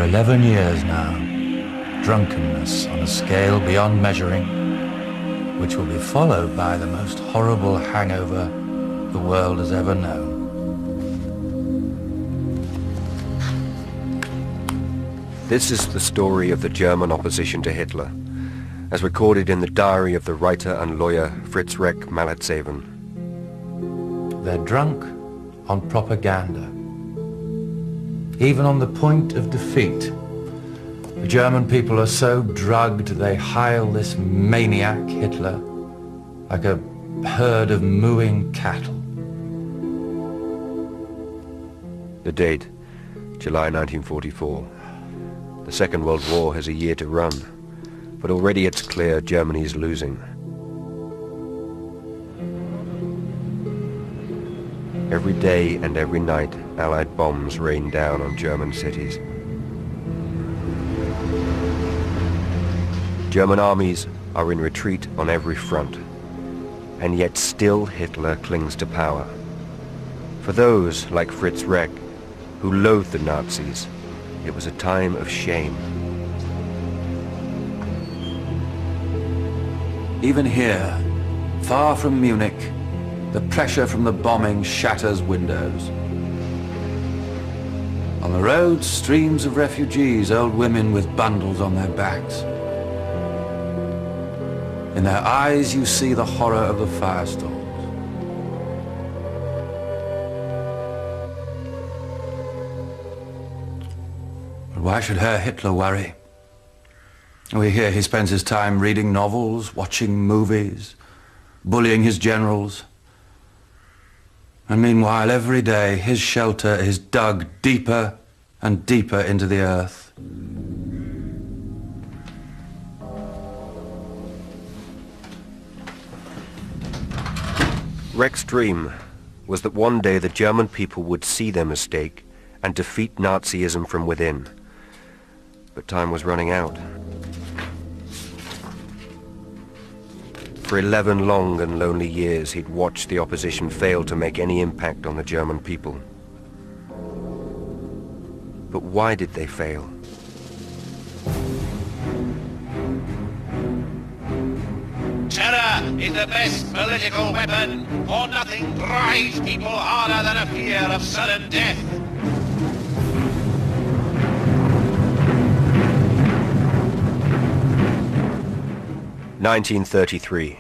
For 11 years now, drunkenness on a scale beyond measuring, which will be followed by the most horrible hangover the world has ever known. This is the story of the German opposition to Hitler, as recorded in the diary of the writer and lawyer Fritz Reck Malatshaven. They're drunk on propaganda. Even on the point of defeat, the German people are so drugged they hail this maniac Hitler like a herd of mooing cattle. The date, July 1944. The Second World War has a year to run, but already it's clear Germany is losing. Every day and every night, Allied bombs rain down on German cities. German armies are in retreat on every front, and yet still Hitler clings to power. For those, like Fritz Reck, who loathed the Nazis, it was a time of shame. Even here, far from Munich, the pressure from the bombing shatters windows. On the roads, streams of refugees, old women with bundles on their backs. In their eyes you see the horror of the firestorms. But why should Herr Hitler worry? We hear he spends his time reading novels, watching movies, bullying his generals. And meanwhile, every day, his shelter is dug deeper and deeper into the earth. Reck's dream was that one day the German people would see their mistake and defeat Nazism from within. But time was running out. For 11 long and lonely years, he'd watched the opposition fail to make any impact on the German people. But why did they fail? Terror is the best political weapon, for nothing drives people harder than a fear of sudden death. (1933).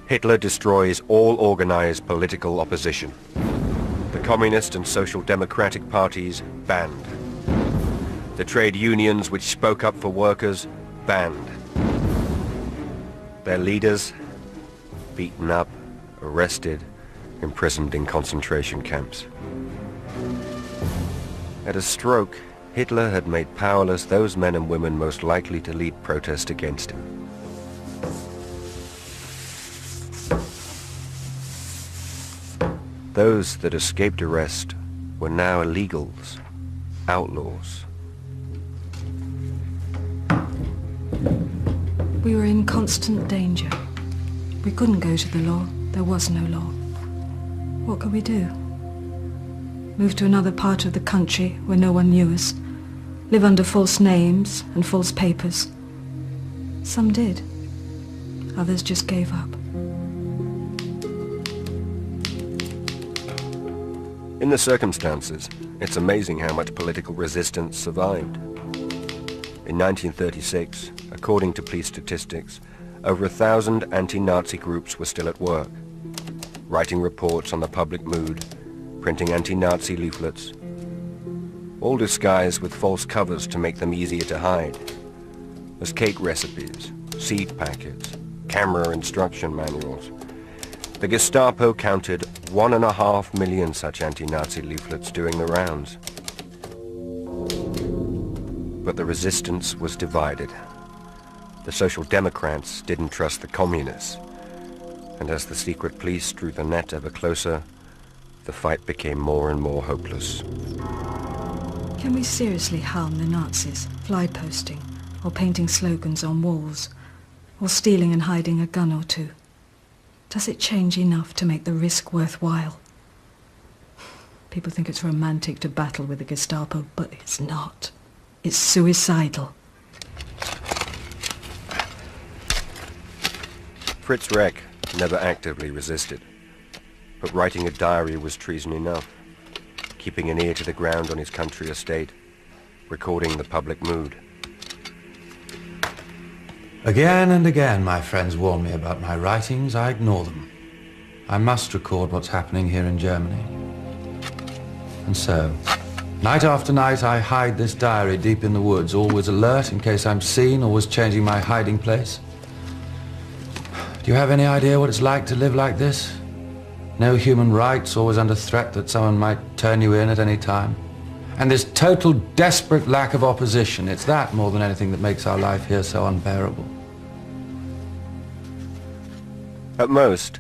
Hitler destroys all organized political opposition. The Communist and Social Democratic parties banned. The trade unions which spoke up for workers banned. Their leaders beaten up, arrested, imprisoned in concentration camps. At a stroke, Hitler had made powerless those men and women most likely to lead protest against him. Those that escaped arrest were now illegals, outlaws. We were in constant danger. We couldn't go to the law. There was no law. What could we do? Move to another part of the country where no one knew us, live under false names and false papers. Some did. Others just gave up. In the circumstances, it's amazing how much political resistance survived. In 1936, according to police statistics, over 1,000 anti-Nazi groups were still at work, writing reports on the public mood, printing anti-Nazi leaflets, all disguised with false covers to make them easier to hide, as cake recipes, seed packets, camera instruction manuals. The Gestapo counted 1.5 million such anti-Nazi leaflets doing the rounds. But the resistance was divided. The Social Democrats didn't trust the Communists, and as the secret police drew the net ever closer, the fight became more and more hopeless. Can we seriously harm the Nazis, fly posting, or painting slogans on walls, or stealing and hiding a gun or two? Does it change enough to make the risk worthwhile? People think it's romantic to battle with the Gestapo, but it's not. It's suicidal. Fritz Reck never actively resisted, but writing a diary was treason enough, keeping an ear to the ground on his country estate, recording the public mood. Again and again my friends warn me about my writings. I ignore them. I must record what's happening here in Germany. And so, night after night I hide this diary deep in the woods, always alert in case I'm seen, always changing my hiding place. Do you have any idea what it's like to live like this? No human rights, always under threat that someone might turn you in at any time. And this total desperate lack of opposition, it's that more than anything that makes our life here so unbearable. At most,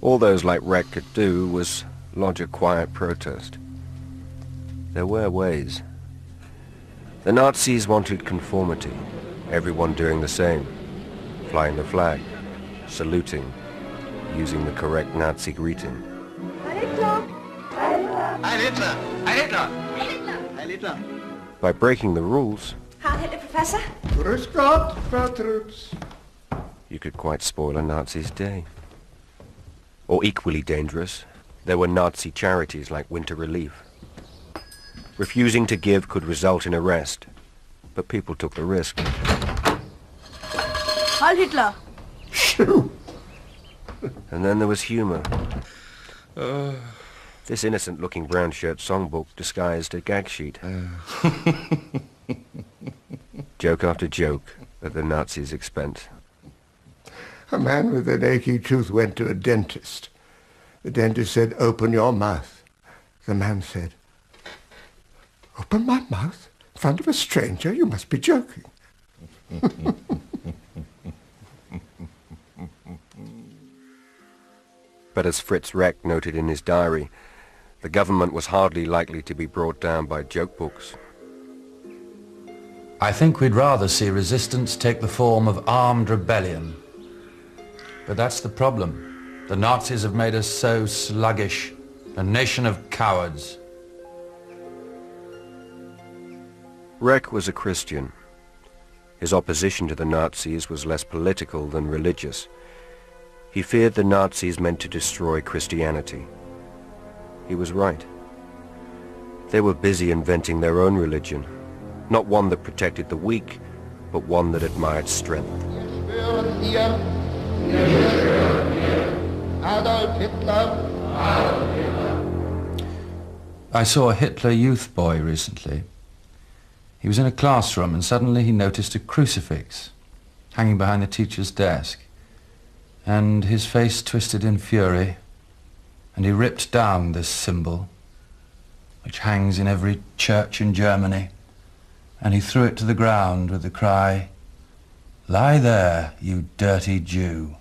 all those like Reck could do was lodge a quiet protest. There were ways. The Nazis wanted conformity, everyone doing the same, flying the flag, saluting, using the correct Nazi greeting. Heil Hitler! Heil Hitler! Heil Hitler! Heil Hitler! By breaking the rules, Heil Hitler, Professor! Grüß Gott, Frau Troops. you could quite spoil a Nazi's day. Or equally dangerous, there were Nazi charities like Winter Relief. Refusing to give could result in arrest, but people took the risk. Heil Hitler! Shoo! And then there was humor. This innocent-looking brown shirt songbook disguised a gag sheet. Joke after joke at the Nazis' expense. A man with an achy tooth went to a dentist. The dentist said, "Open your mouth." The man said, "Open my mouth? In front of a stranger? You must be joking." But as Fritz Reck noted in his diary, the government was hardly likely to be brought down by joke books. I think we'd rather see resistance take the form of armed rebellion. But that's the problem. The Nazis have made us so sluggish, a nation of cowards. Reck was a Christian. His opposition to the Nazis was less political than religious. He feared the Nazis meant to destroy Christianity. He was right. They were busy inventing their own religion, not one that protected the weak, but one that admired strength. Adolf Hitler. I saw a Hitler youth boy recently. He was in a classroom and suddenly he noticed a crucifix hanging behind the teacher's desk. And his face twisted in fury, and he ripped down this symbol, which hangs in every church in Germany, and he threw it to the ground with the cry, "Lie there, you dirty Jew."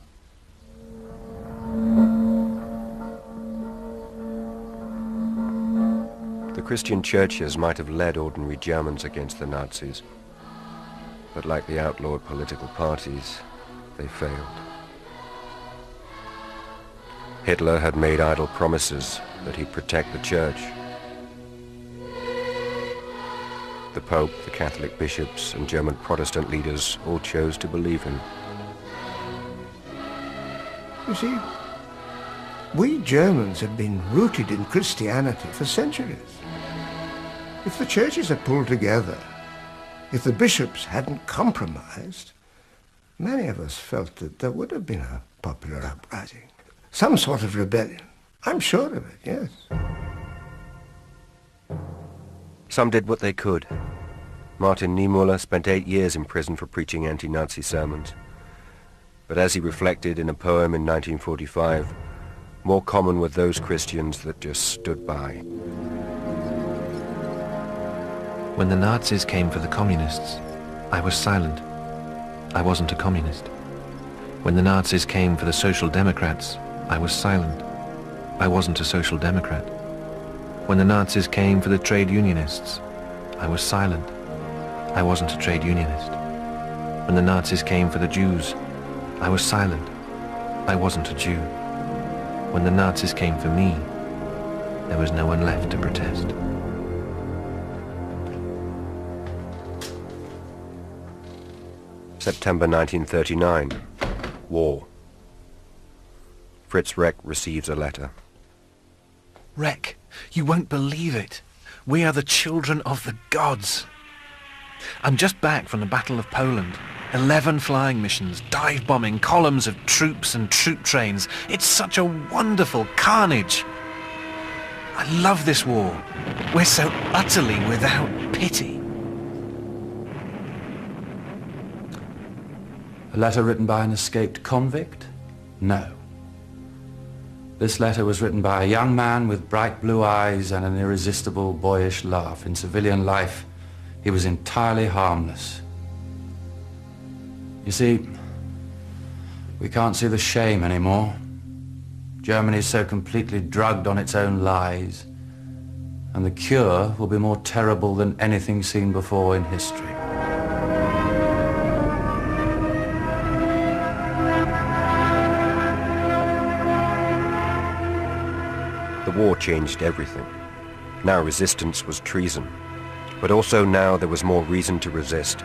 The Christian churches might have led ordinary Germans against the Nazis, but like the outlawed political parties, they failed. Hitler had made idle promises that he'd protect the church. The Pope, the Catholic bishops, and German Protestant leaders all chose to believe him. You see, we Germans have been rooted in Christianity for centuries. If the churches had pulled together, if the bishops hadn't compromised, many of us felt that there would have been a popular uprising. Some sort of rebellion. I'm sure of it, yes. Some did what they could. Martin Niemöller spent 8 years in prison for preaching anti-Nazi sermons. But as he reflected in a poem in 1945, more common were those Christians that just stood by. When the Nazis came for the communists, I was silent. I wasn't a communist. When the Nazis came for the Social Democrats, I was silent. I wasn't a Social Democrat. When the Nazis came for the trade unionists, I was silent. I wasn't a trade unionist. When the Nazis came for the Jews, I was silent. I wasn't a Jew. When the Nazis came for me, there was no one left to protest. September 1939. War. Fritz Reck receives a letter. Reck, you won't believe it. We are the children of the gods. I'm just back from the Battle of Poland. 11 flying missions, dive bombing, columns of troops and troop trains. It's such a wonderful carnage. I love this war. We're so utterly without pity. A letter written by an escaped convict? No. This letter was written by a young man with bright blue eyes and an irresistible boyish laugh. In civilian life, he was entirely harmless. You see, we can't see the shame anymore. Germany is so completely drugged on its own lies, and the cure will be more terrible than anything seen before in history. The war changed everything. Now resistance was treason, but also now there was more reason to resist.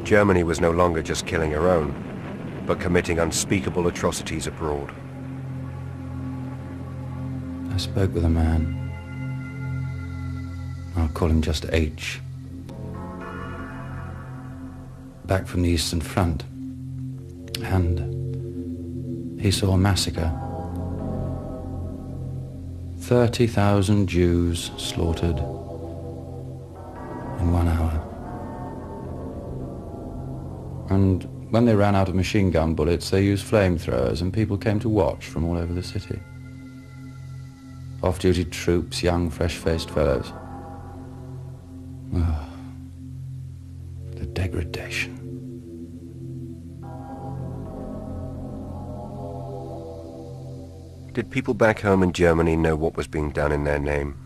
Germany was no longer just killing her own, but committing unspeakable atrocities abroad. I spoke with a man. I'll call him just H. Back from the Eastern Front. And he saw a massacre. 30,000 Jews slaughtered in 1 hour. And when they ran out of machine gun bullets, they used flamethrowers, and people came to watch from all over the city. Off-duty troops, young, fresh-faced fellows. Oh, the degradation. Did people back home in Germany know what was being done in their name?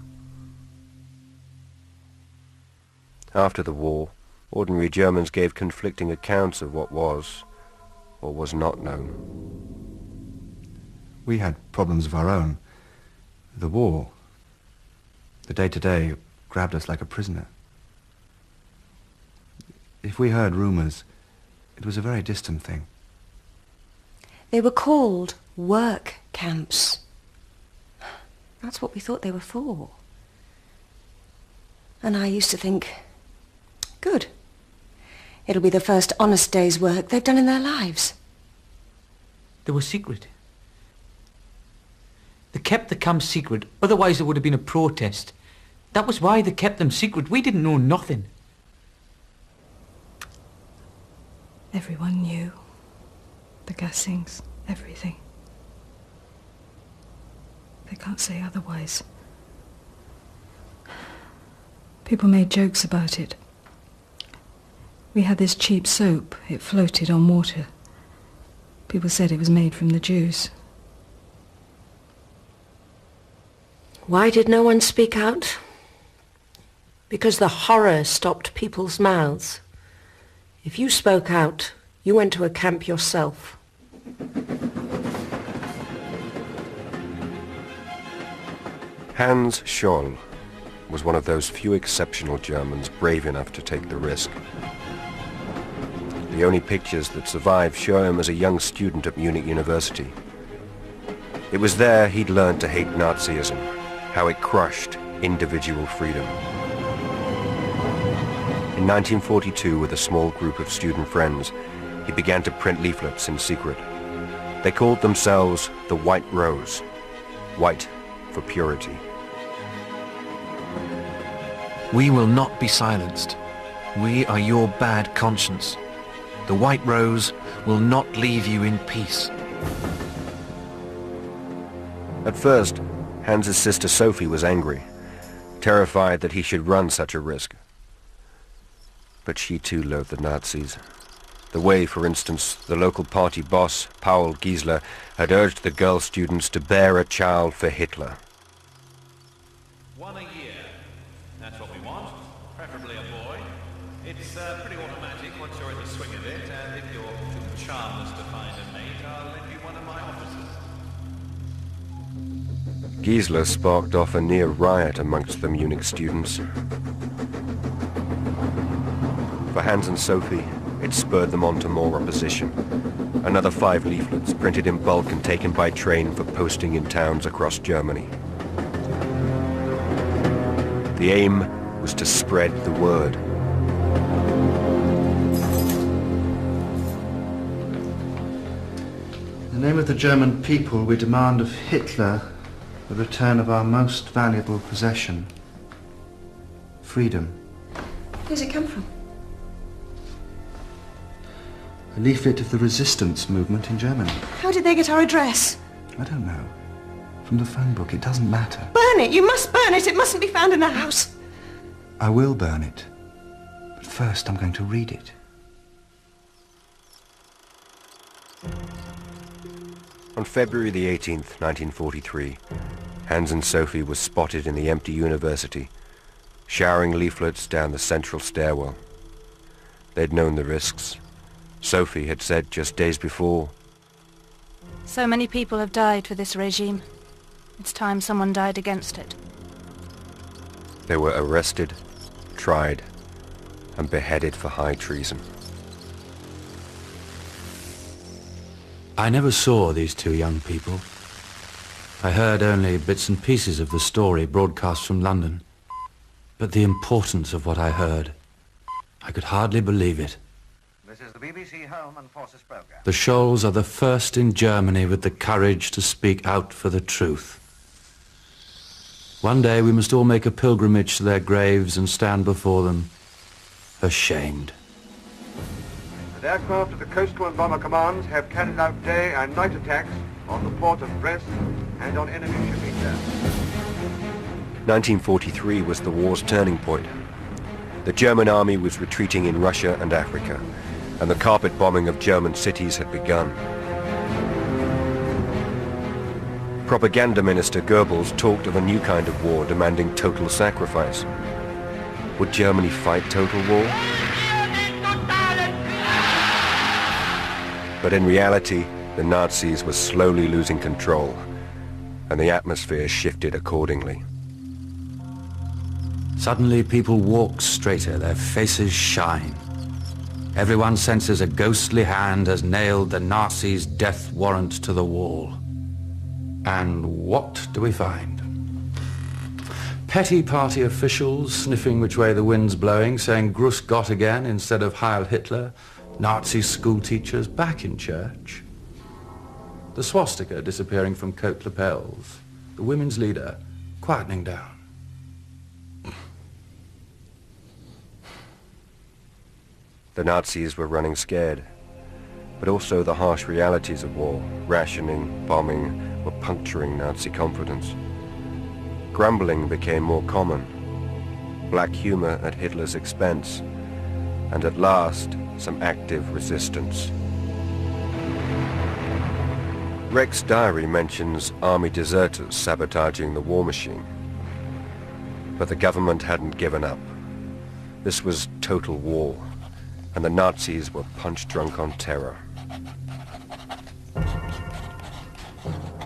After the war, ordinary Germans gave conflicting accounts of what was or was not known. We had problems of our own. The war, the day-to-day, grabbed us like a prisoner. If we heard rumors, it was a very distant thing. They were called work camps. That's what we thought they were for. And I used to think, good. It'll be the first honest day's work they've done in their lives. They were secret. They kept the camps secret, otherwise there would have been a protest. That was why they kept them secret. We didn't know nothing. Everyone knew. The gassings, everything. They can't say otherwise. People made jokes about it. We had this cheap soap. It floated on water. People said it was made from the Jews. Why did no one speak out? Because the horror stopped people's mouths. If you spoke out, you went to a camp yourself. Hans Scholl was one of those few exceptional Germans brave enough to take the risk. The only pictures that survive show him as a young student at Munich University. It was there he'd learned to hate Nazism, how it crushed individual freedom. In 1942, with a small group of student friends, he began to print leaflets in secret. They called themselves the White Rose, white for purity. We will not be silenced. We are your bad conscience. The White Rose will not leave you in peace. At first, Hans's sister Sophie was angry, terrified that he should run such a risk. But she too loathed the Nazis. The way, for instance, the local party boss, Paul Giesler, had urged the girl students to bear a child for Hitler. One a year. That's what we want. Preferably a boy. It's pretty automatic once you're in the swing of it, and if you're too charmless to find a mate, I'll lend you one of my offices. Giesler sparked off a near riot amongst the Munich students. For Hans and Sophie, it spurred them on to more opposition. Another 5 leaflets printed in bulk and taken by train for posting in towns across Germany. The aim was to spread the word. In the name of the German people, we demand of Hitler the return of our most valuable possession, freedom. Who's it come from? A leaflet of the resistance movement in Germany. How did they get our address? I don't know. From the phone book, it doesn't matter. Burn it! You must burn it! It mustn't be found in the house. I will burn it. But first, I'm going to read it. On February the 18th, 1943, Hans and Sophie were spotted in the empty university, showering leaflets down the central stairwell. They'd known the risks. Sophie had said just days before, "So many people have died for this regime. It's time someone died against it." they were arrested, tried, and beheaded for high treason. I never saw these 2 young people. I heard only bits and pieces of the story broadcast from London. But the importance of what I heard, I could hardly believe it. This is the BBC Home and Forces program. The Scholls are the first in Germany with the courage to speak out for the truth. One day we must all make a pilgrimage to their graves and stand before them, ashamed. The aircraft of the Coastal and Bomber Commands have carried out day and night attacks on the port of Brest and on enemy shipping there. 1943 was the war's turning point. The German army was retreating in Russia and Africa, and the carpet bombing of German cities had begun. Propaganda Minister Goebbels talked of a new kind of war demanding total sacrifice. Would Germany fight total war? But in reality, the Nazis were slowly losing control, and the atmosphere shifted accordingly. Suddenly people walk straighter, their faces shine. Everyone senses a ghostly hand has nailed the Nazis' death warrant to the wall. And what do we find? Petty party officials sniffing which way the wind's blowing, saying Gruß Gott again instead of Heil Hitler. Nazi school teachers back in church. The swastika disappearing from coat lapels. The women's leader quietening down. The Nazis were running scared, but also the harsh realities of war, rationing, bombing, were puncturing Nazi confidence. Grumbling became more common, black humor at Hitler's expense, and at last, some active resistance. Reck's diary mentions army deserters sabotaging the war machine. But the government hadn't given up. This was total war, and the Nazis were punch-drunk on terror.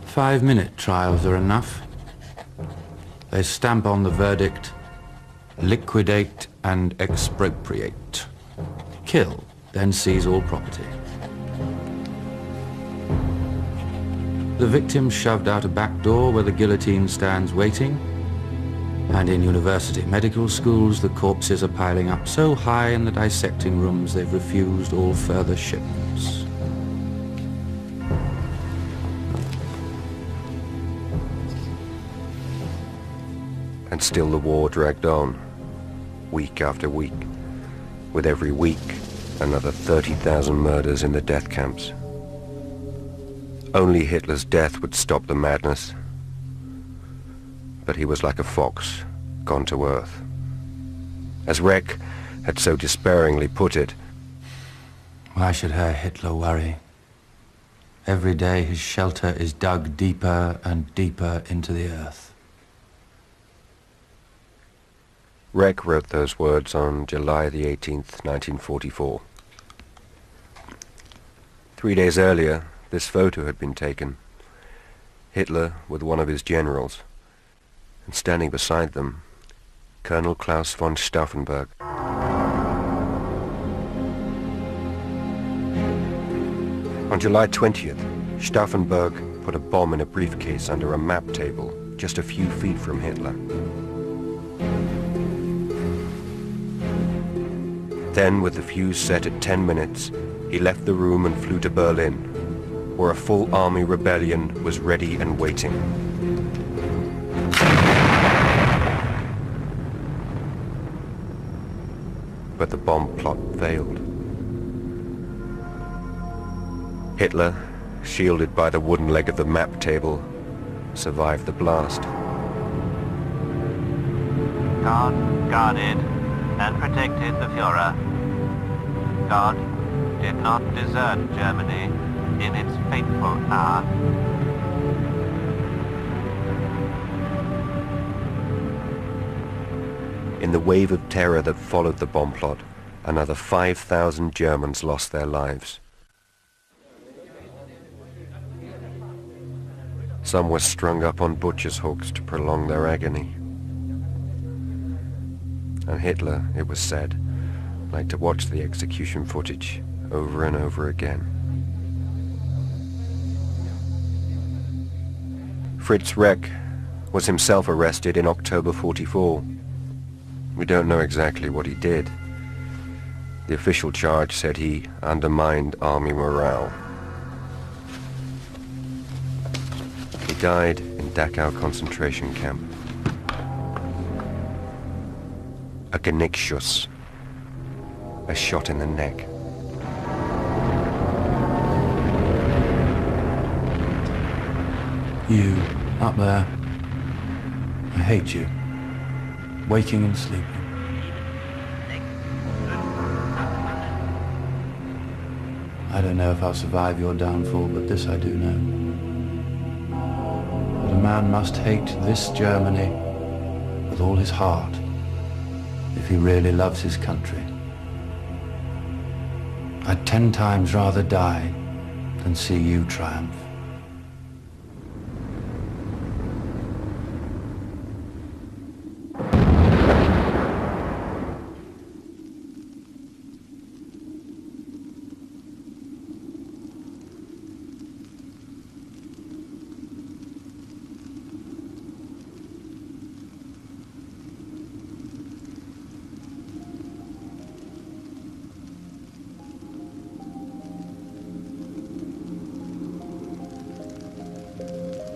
5-minute trials are enough. They stamp on the verdict, liquidate and expropriate. Kill, then seize all property. The victim shoved out a back door where the guillotine stands waiting, and in university medical schools the corpses are piling up so high in the dissecting rooms they've refused all further shipments. And still the war dragged on, week after week, with every week another 30,000 murders in the death camps. Only Hitler's death would stop the madness. But he was like a fox, gone to earth. As Reck had so despairingly put it, Why should Herr Hitler worry? Every day his shelter is dug deeper and deeper into the earth. Reck wrote those words on July the 18th, 1944. 3 days earlier, this photo had been taken. Hitler with one of his generals, and standing beside them, Colonel Klaus von Stauffenberg. On July 20th, Stauffenberg put a bomb in a briefcase under a map table just a few feet from Hitler. Then, with the fuse set at 10 minutes, he left the room and flew to Berlin, where a full army rebellion was ready and waiting. But the bomb plot failed. Hitler, shielded by the wooden leg of the map table, survived the blast. God guarded and protected the Führer. God did not desert Germany in its fateful hour. In the wave of terror that followed the bomb plot, another 5,000 Germans lost their lives. Some were strung up on butcher's hooks to prolong their agony. And Hitler, it was said, liked to watch the execution footage over and over again. Fritz Reck was himself arrested in October 44. We don't know exactly what he did. The official charge said he undermined army morale. He died in Dachau concentration camp. A Genickschuss, a shot in the neck. You, up there, I hate you, waking and sleeping. I don't know if I'll survive your downfall, but this I do know. That a man must hate this Germany with all his heart if he really loves his country. I'd 10 times rather die than see you triumph.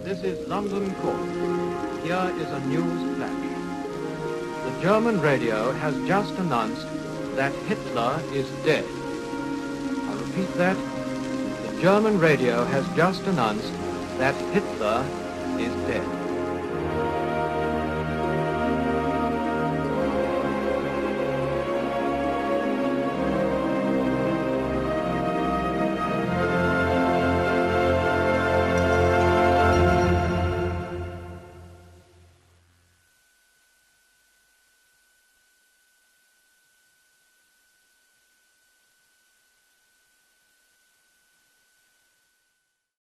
This is London Court. Here is a news flash. The German radio has just announced that Hitler is dead. I repeat that. The German radio has just announced that Hitler is dead.